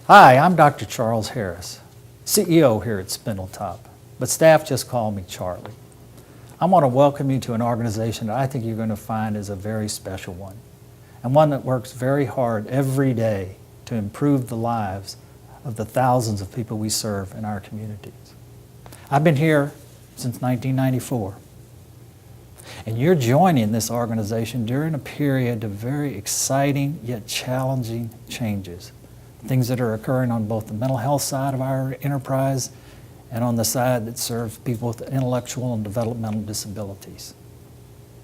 Hi, I'm Dr. Charles Harris, CEO here at Spindletop, but staff just call me Charlie. I want to welcome you to an organization that I think you're going to find is a very special one, and one that works very hard every day to improve the lives of the thousands of people we serve in our communities. I've been here since 1994, and you're joining this organization during a period of very exciting yet challenging changes. Things that are occurring on both the mental health side of our enterprise and on the side that serves people with intellectual and developmental disabilities.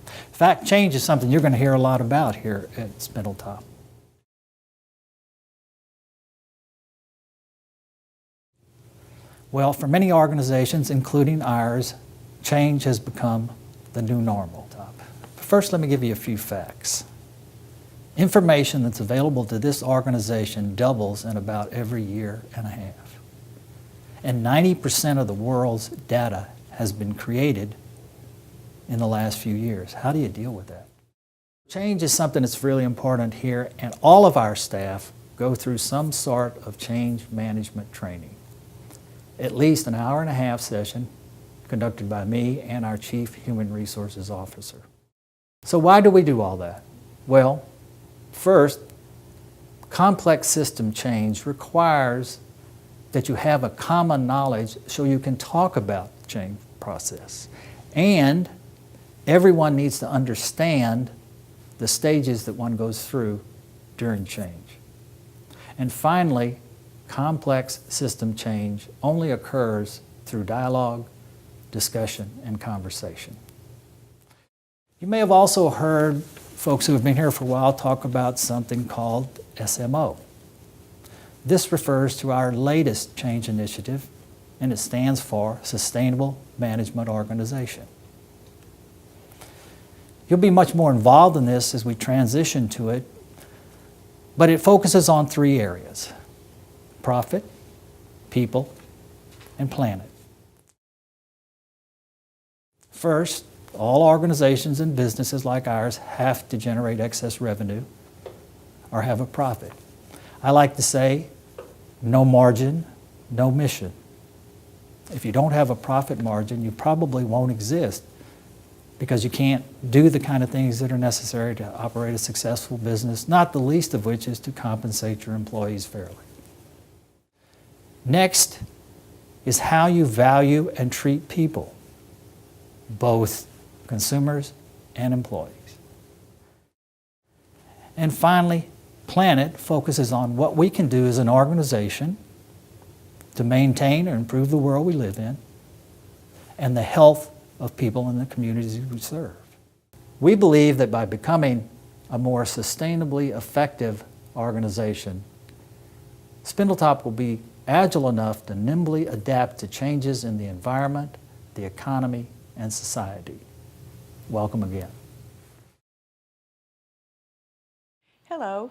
In fact, change is something you're going to hear a lot about here at Spindletop. Well, for many organizations, including ours, change has become the new normal. First, let me give you a few facts. Information that's available to this organization doubles in about every year and a half. And 90% of the world's data has been created in the last few years. How do you deal with that? Change is something that's really important here, and all of our staff go through some sort of change management training. At least an hour-and-a-half session conducted by me and our Chief Human Resources Officer. So why do we do all that? Well, first, complex system change requires that you have a common knowledge so you can talk about the change process. And everyone needs to understand the stages that one goes through during change. And finally, complex system change only occurs through dialogue, discussion, and conversation. You may have also heard folks who have been here for a while talk about something called SMO. This refers to our latest change initiative, and it stands for Sustainable Management Organization. You'll be much more involved in this as we transition to it, but it focuses on three areas: profit, people, and planet. First, all organizations and businesses like ours have to generate excess revenue or have a profit. I like to say, no margin, no mission. If you don't have a profit margin, you probably won't exist because you can't do the kind of things that are necessary to operate a successful business, not the least of which is to compensate your employees fairly. Next is how you value and treat people, both consumers and employees. And finally, planet focuses on what we can do as an organization to maintain or improve the world we live in and the health of people in the communities we serve. We believe that by becoming a more sustainably effective organization, Spindletop will be agile enough to nimbly adapt to changes in the environment, the economy, and society. Welcome again. Hello,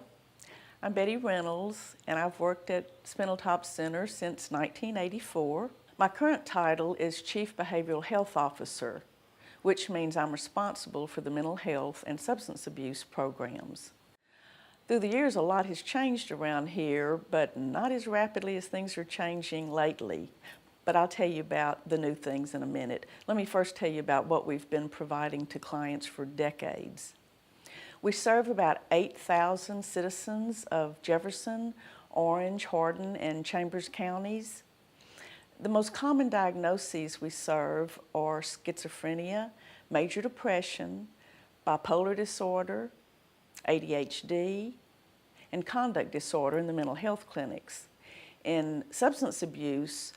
I'm Betty Reynolds, and I've worked at Spindletop Center since 1984. My current title is Chief Behavioral Health Officer, which means I'm responsible for the mental health and substance abuse programs. Through the years, a lot has changed around here, but not as rapidly as things are changing lately. But I'll tell you about the new things in a minute. Let me first tell you about what we've been providing to clients for decades. We serve about 8,000 citizens of Jefferson, Orange, Hardin, and Chambers counties. The most common diagnoses we serve are schizophrenia, major depression, bipolar disorder, ADHD, and conduct disorder in the mental health clinics. In substance abuse,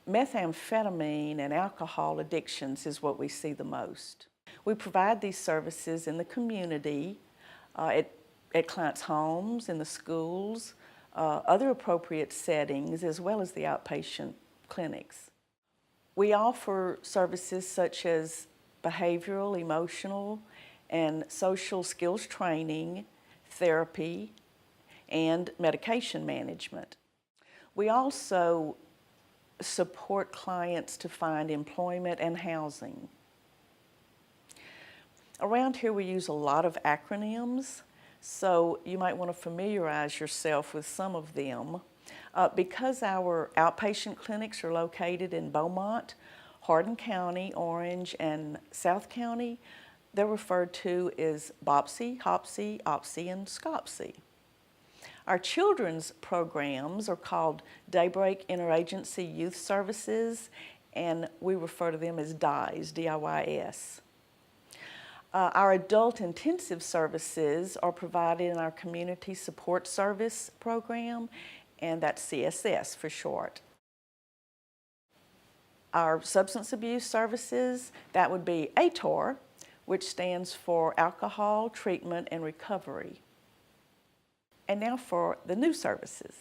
methamphetamine and alcohol addictions is what we see the most. We provide these services in the community, at clients' homes, in the schools, other appropriate settings, as well as the outpatient clinics. We offer services such as behavioral, emotional, and social skills training, therapy, and medication management. We also support clients to find employment and housing. Around here we use a lot of acronyms, so you might want to familiarize yourself with some of them. Because our outpatient clinics are located in Beaumont, Hardin County, Orange, and South County, they're referred to as BOPSI, HOPSI, OPSI, and SCOPSI. Our children's programs are called Daybreak Interagency Youth Services, and we refer to them as DIYS, D-I-Y-S. Our adult intensive services are provided in our Community Support Service program, and that's CSS for short. Our substance abuse services, that would be ATOR, which stands for Alcohol Treatment and Recovery. And now for the new services.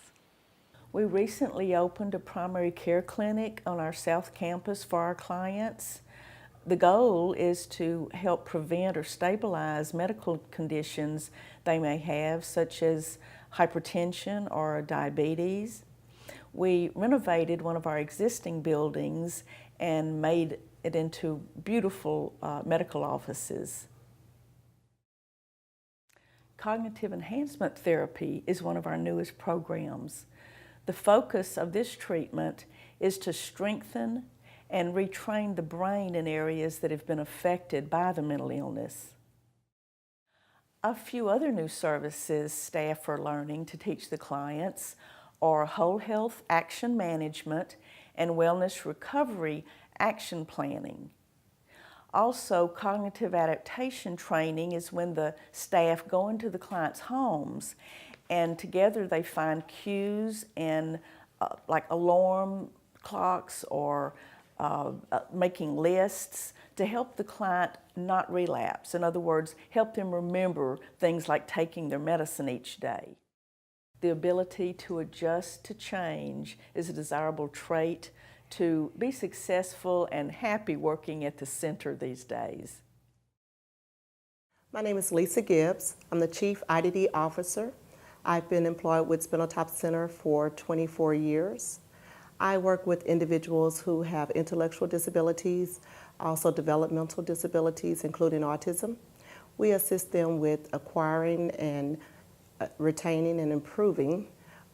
We recently opened a primary care clinic on our South Campus for our clients. The goal is to help prevent or stabilize medical conditions they may have, such as hypertension or diabetes. We renovated one of our existing buildings and made it into beautiful medical offices. Cognitive enhancement therapy is one of our newest programs. The focus of this treatment is to strengthen and retrain the brain in areas that have been affected by the mental illness. A few other new services staff are learning to teach the clients are whole health action management and wellness recovery action planning. Also, cognitive adaptation training is when the staff go into the client's homes and together they find cues and like alarm clocks or making lists to help the client not relapse. In other words, help them remember things like taking their medicine each day. The ability to adjust to change is a desirable trait to be successful and happy working at the center these days. My name is Lisa Gibbs. I'm the Chief IDD Officer. I've been employed with Spindletop Center for 24 years. I work with individuals who have intellectual disabilities, also developmental disabilities, including autism. We assist them with acquiring and retaining and improving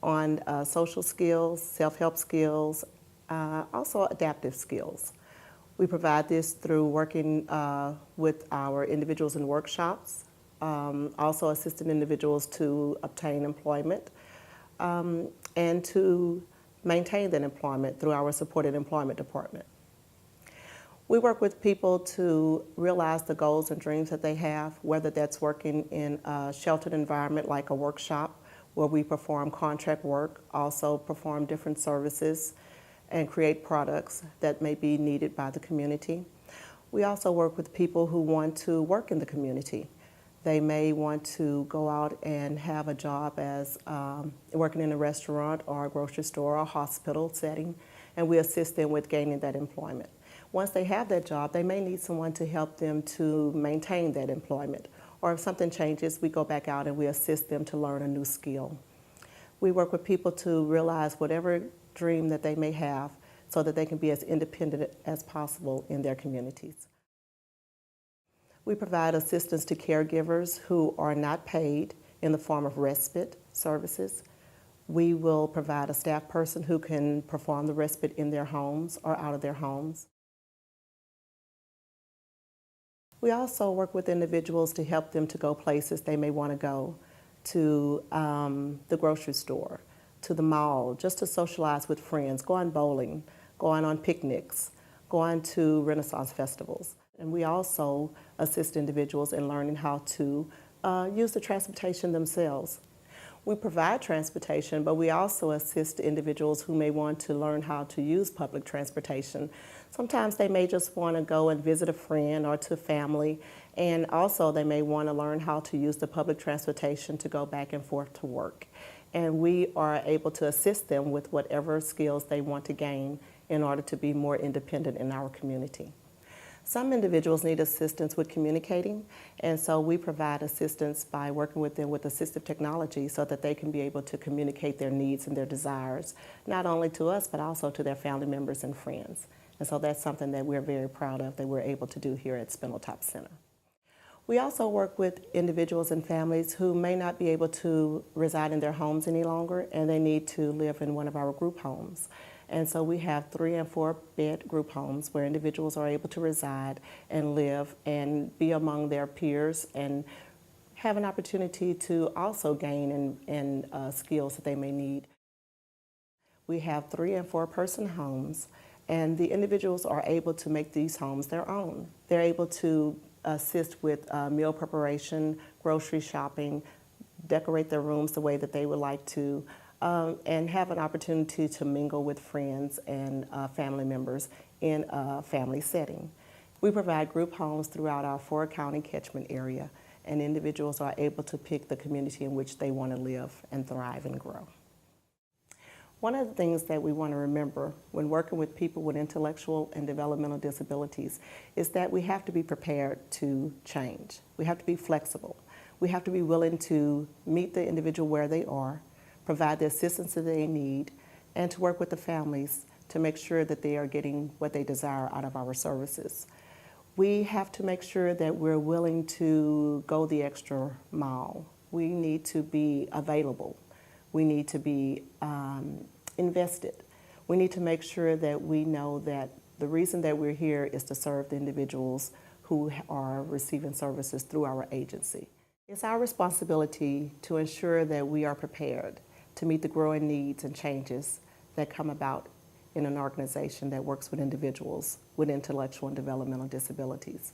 on social skills, self-help skills, also adaptive skills. We provide this through working with our individuals in workshops, also assisting individuals to obtain employment and to maintain that employment through our supported employment department. We work with people to realize the goals and dreams that they have, whether that's working in a sheltered environment like a workshop where we perform contract work, also perform different services and create products that may be needed by the community. We also work with people who want to work in the community. They may want to go out and have a job as working in a restaurant or a grocery store or a hospital setting, and we assist them with gaining that employment. Once they have that job, they may need someone to help them to maintain that employment. Or if something changes, we go back out and we assist them to learn a new skill. We work with people to realize whatever dream that they may have so that they can be as independent as possible in their communities. We provide assistance to caregivers who are not paid in the form of respite services. We will provide a staff person who can perform the respite in their homes or out of their homes. We also work with individuals to help them to go places they may want to go, to the grocery store, to the mall, just to socialize with friends, going bowling, going on picnics, going to Renaissance festivals. And we also assist individuals in learning how to use the transportation themselves. We provide transportation, but we also assist individuals who may want to learn how to use public transportation. Sometimes they may just want to go and visit a friend or to family, and also they may want to learn how to use the public transportation to go back and forth to work. And we are able to assist them with whatever skills they want to gain in order to be more independent in our community. Some individuals need assistance with communicating, and so we provide assistance by working with them with assistive technology so that they can be able to communicate their needs and their desires, not only to us, but also to their family members and friends. And so that's something that we're very proud of that we're able to do here at Spindletop Center. We also work with individuals and families who may not be able to reside in their homes any longer, and they need to live in one of our group homes. And so we have 3 and 4 bed group homes where individuals are able to reside and live and be among their peers and have an opportunity to also gain in skills that they may need. We have 3 and 4 person homes, and the individuals are able to make these homes their own. They're able to assist with meal preparation, grocery shopping, decorate their rooms the way that they would like to, and have an opportunity to mingle with friends and family members in a family setting. We provide group homes throughout our 4-county catchment area, and individuals are able to pick the community in which they want to live and thrive and grow. One of the things that we want to remember when working with people with intellectual and developmental disabilities is that we have to be prepared to change. We have to be flexible. We have to be willing to meet the individual where they are, provide the assistance that they need, and to work with the families to make sure that they are getting what they desire out of our services. We have to make sure that we're willing to go the extra mile. We need to be available. We need to be invested. We need to make sure that we know that the reason that we're here is to serve the individuals who are receiving services through our agency. It's our responsibility to ensure that we are prepared to meet the growing needs and changes that come about in an organization that works with individuals with intellectual and developmental disabilities.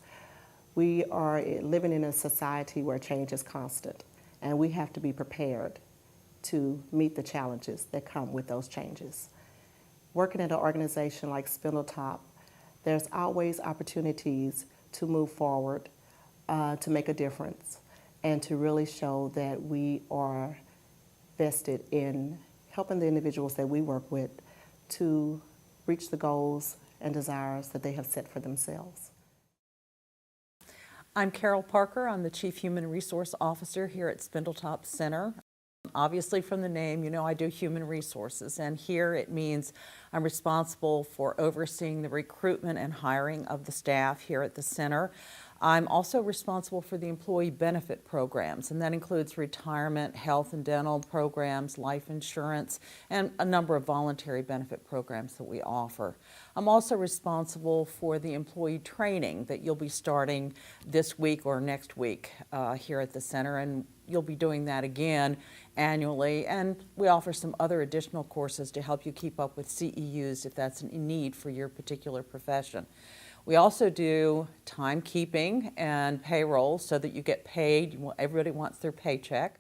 We are living in a society where change is constant, and we have to be prepared to meet the challenges that come with those changes. Working at an organization like Spindletop, there's always opportunities to move forward, to make a difference, and to really show that we are vested in helping the individuals that we work with to reach the goals and desires that they have set for themselves. I'm Carol Parker. I'm the Chief Human Resource Officer here at Spindletop Center. Obviously from the name, you know I do human resources, and here it means I'm responsible for overseeing the recruitment and hiring of the staff here at the center. I'm also responsible for the employee benefit programs, and that includes retirement, health and dental programs, life insurance, and a number of voluntary benefit programs that we offer. I'm also responsible for the employee training that you'll be starting this week or next week here at the center, and you'll be doing that again annually, and we offer some other additional courses to help you keep up with CEUs if that's a need for your particular profession. We also do timekeeping and payroll so that you get paid. Everybody wants their paycheck.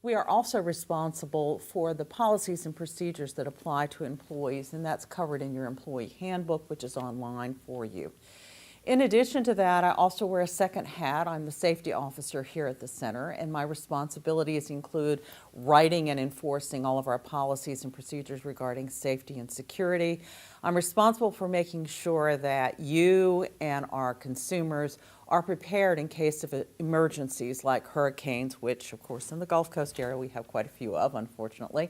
We are also responsible for the policies and procedures that apply to employees, and that's covered in your employee handbook, which is online for you. In addition to that, I also wear a second hat. I'm the safety officer here at the center, and my responsibilities include writing and enforcing all of our policies and procedures regarding safety and security. I'm responsible for making sure that you and our consumers are prepared in case of emergencies like hurricanes, which of course in the Gulf Coast area we have quite a few of, unfortunately.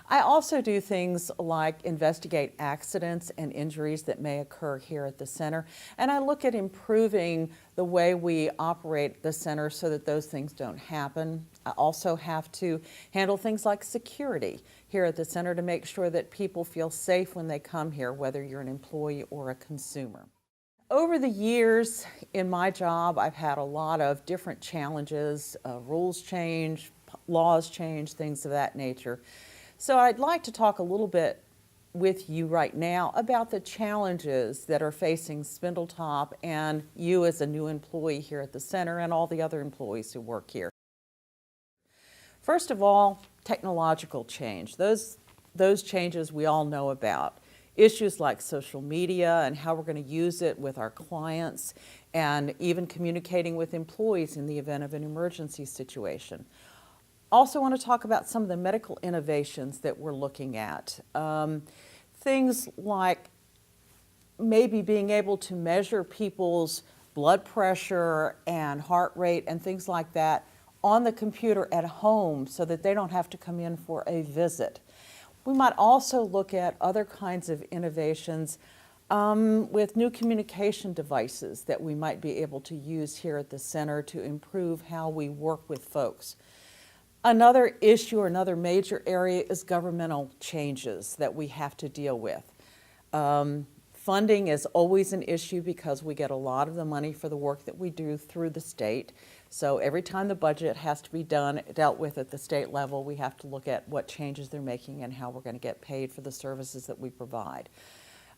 I also do things like investigate accidents and injuries that may occur here at the center, and I look at improving the way we operate the center so that those things don't happen. I also have to handle things like security here at the center to make sure that people feel safe when they come here, whether you're an employee or a consumer. Over the years in my job, I've had a lot of different challenges, rules change, laws change, things of that nature. So I'd like to talk a little bit with you right now about the challenges that are facing Spindletop and you as a new employee here at the center and all the other employees who work here. First of all, technological change. Those changes we all know about. Issues like social media and how we're going to use it with our clients, and even communicating with employees in the event of an emergency situation. Also want to talk about some of the medical innovations that we're looking at. Things like maybe being able to measure people's blood pressure and heart rate and things like that on the computer at home so that they don't have to come in for a visit. We might also look at other kinds of innovations with new communication devices that we might be able to use here at the center to improve how we work with folks. Another issue or another major area is governmental changes that we have to deal with. Funding is always an issue because we get a lot of the money for the work that we do through the state. So every time the budget has to be dealt with at the state level, we have to look at what changes they're making and how we're going to get paid for the services that we provide.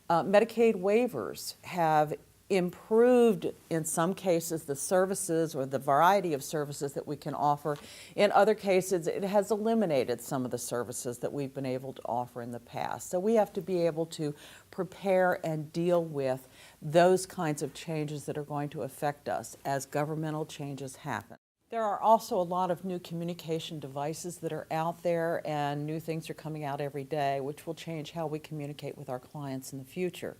Medicaid waivers have improved, in some cases, the services or the variety of services that we can offer. In other cases, it has eliminated some of the services that we've been able to offer in the past. So we have to be able to prepare and deal with those kinds of changes that are going to affect us as governmental changes happen. There are also a lot of new communication devices that are out there, and new things are coming out every day, which will change how we communicate with our clients in the future.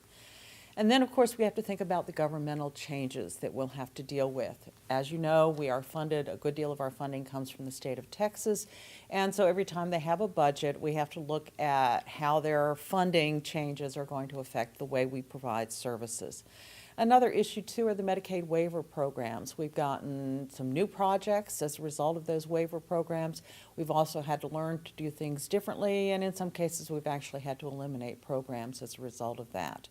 And then, of course, we have to think about the governmental changes that we'll have to deal with. As you know, we are funded, a good deal of our funding comes from the state of Texas, and so every time they have a budget, we have to look at how their funding changes are going to affect the way we provide services. Another issue, too, are the Medicaid waiver programs. We've gotten some new projects as a result of those waiver programs. We've also had to learn to do things differently, and in some cases, we've actually had to eliminate programs as a result of that.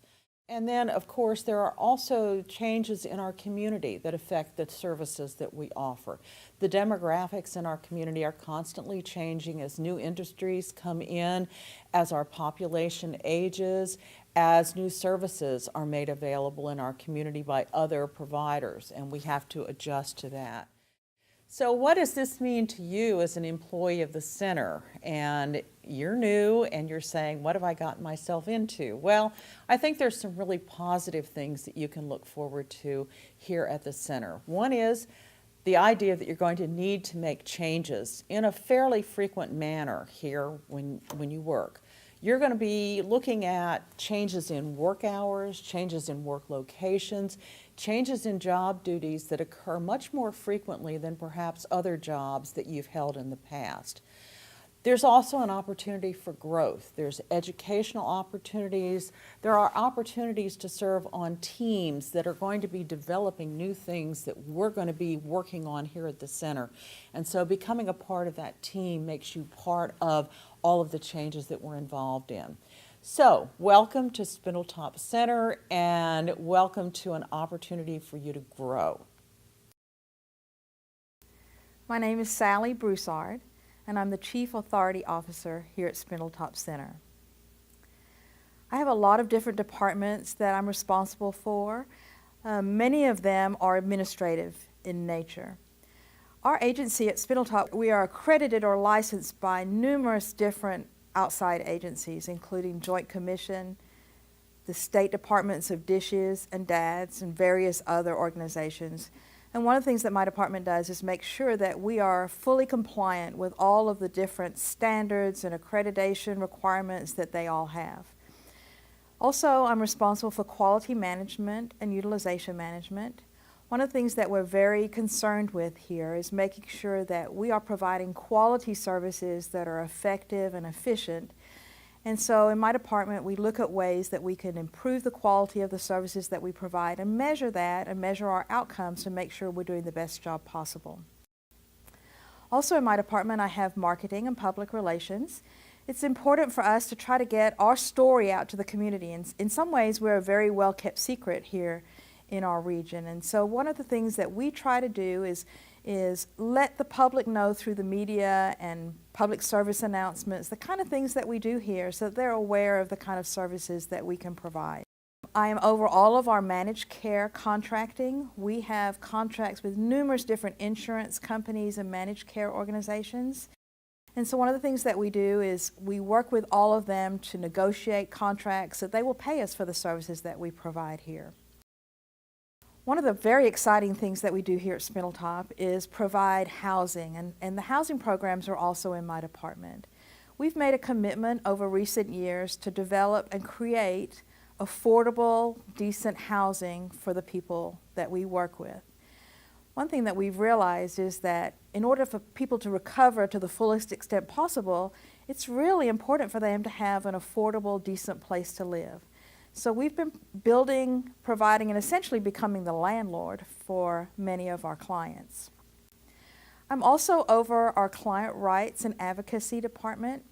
And then, of course, there are also changes in our community that affect the services that we offer. The demographics in our community are constantly changing as new industries come in, as our population ages, as new services are made available in our community by other providers, and we have to adjust to that. So what does this mean to you as an employee of the center? And you're new and you're saying, what have I gotten myself into? Well, I think there's some really positive things that you can look forward to here at the center. One is the idea that you're going to need to make changes in a fairly frequent manner here when you work. You're going to be looking at changes in work hours, changes in work locations, changes in job duties that occur much more frequently than perhaps other jobs that you've held in the past. There's also an opportunity for growth. There's educational opportunities. There are opportunities to serve on teams that are going to be developing new things that we're going to be working on here at the center. And so becoming a part of that team makes you part of all of the changes that we're involved in. So, welcome to Spindletop Center, and welcome to an opportunity for you to grow. My name is Sally Broussard, and I'm the Chief Authority Officer here at Spindletop Center. I have a lot of different departments that I'm responsible for. Many of them are administrative in nature. Our agency at Spindletop, we are accredited or licensed by numerous different outside agencies, including Joint Commission, the State Departments of Dishes and Dads, and various other organizations. And one of the things that my department does is make sure that we are fully compliant with all of the different standards and accreditation requirements that they all have. Also, I'm responsible for quality management and utilization management. One of the things that we're very concerned with here is making sure that we are providing quality services that are effective and efficient. And so in my department, we look at ways that we can improve the quality of the services that we provide and measure that and measure our outcomes to make sure we're doing the best job possible. Also in my department, I have marketing and public relations. It's important for us to try to get our story out to the community. And in some ways, we're a very well-kept secret here in our region. And so one of the things that we try to do is let the public know through the media and public service announcements the kind of things that we do here so that they're aware of the kind of services that we can provide. I am over all of our managed care contracting. We have contracts with numerous different insurance companies and managed care organizations. And so one of the things that we do is we work with all of them to negotiate contracts so they will pay us for the services that we provide here. One of the very exciting things that we do here at Spindletop is provide housing, and the housing programs are also in my department. We've made a commitment over recent years to develop and create affordable, decent housing for the people that we work with. One thing that we've realized is that in order for people to recover to the fullest extent possible, it's really important for them to have an affordable, decent place to live. So we've been building, providing, and essentially becoming the landlord for many of our clients. I'm also over our client rights and advocacy department.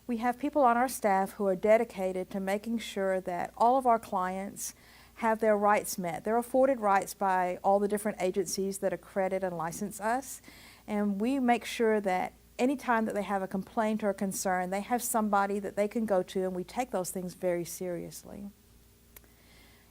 We have people on our staff who are dedicated to making sure that all of our clients have their rights met. They're afforded rights by all the different agencies that accredit and license us, and we make sure that anytime that they have a complaint or a concern, they have somebody that they can go to, and we take those things very seriously.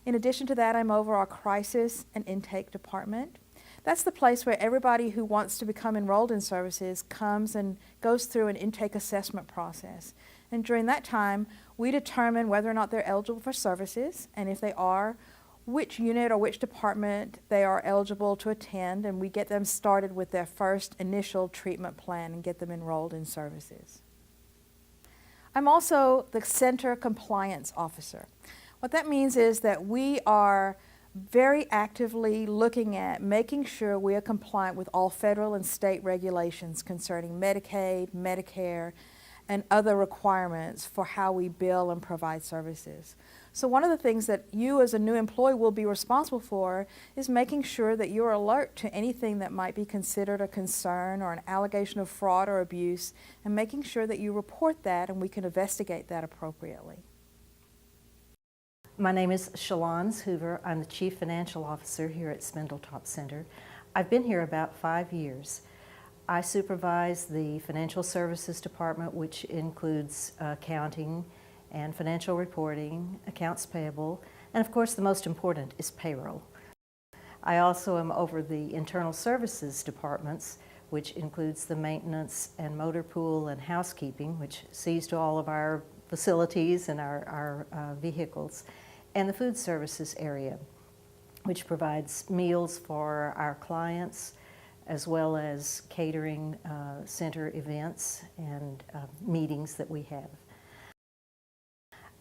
In addition to that, I'm over our crisis and intake department. That's the place where everybody who wants to become enrolled in services comes and goes through an intake assessment process. And during that time, we determine whether or not they're eligible for services, and if they are, which unit or which department they are eligible to attend, and we get them started with their first initial treatment plan and get them enrolled in services. I'm also the Center Compliance Officer. What that means is that we are very actively looking at making sure we are compliant with all federal and state regulations concerning Medicaid, Medicare, and other requirements for how we bill and provide services. So one of the things that you as a new employee will be responsible for is making sure that you're alert to anything that might be considered a concern or an allegation of fraud or abuse, and making sure that you report that and we can investigate that appropriately. My name is Shalons Hoover. I'm the Chief Financial Officer here at Spindletop Center. I've been here about 5 years. I supervise the Financial Services Department, which includes accounting and financial reporting, accounts payable, and of course the most important is payroll. I also am over the Internal Services Departments, which includes the maintenance and motor pool and housekeeping, which sees to all of our facilities and our vehicles, and the food services area, which provides meals for our clients, as well as catering center events and meetings that we have.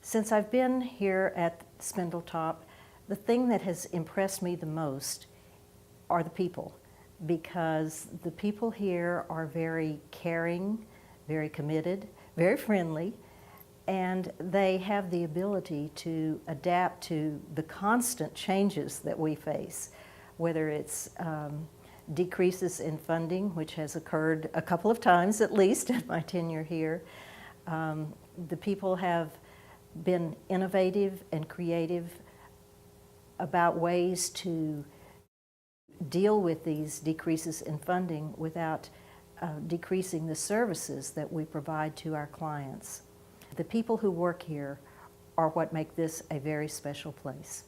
Since I've been here at Spindletop, the thing that has impressed me the most are the people, because the people here are very caring, very committed, very friendly, and they have the ability to adapt to the constant changes that we face, whether it's decreases in funding, which has occurred a couple of times at least in my tenure here. The people have been innovative and creative about ways to deal with these decreases in funding without decreasing the services that we provide to our clients. The people who work here are what make this a very special place.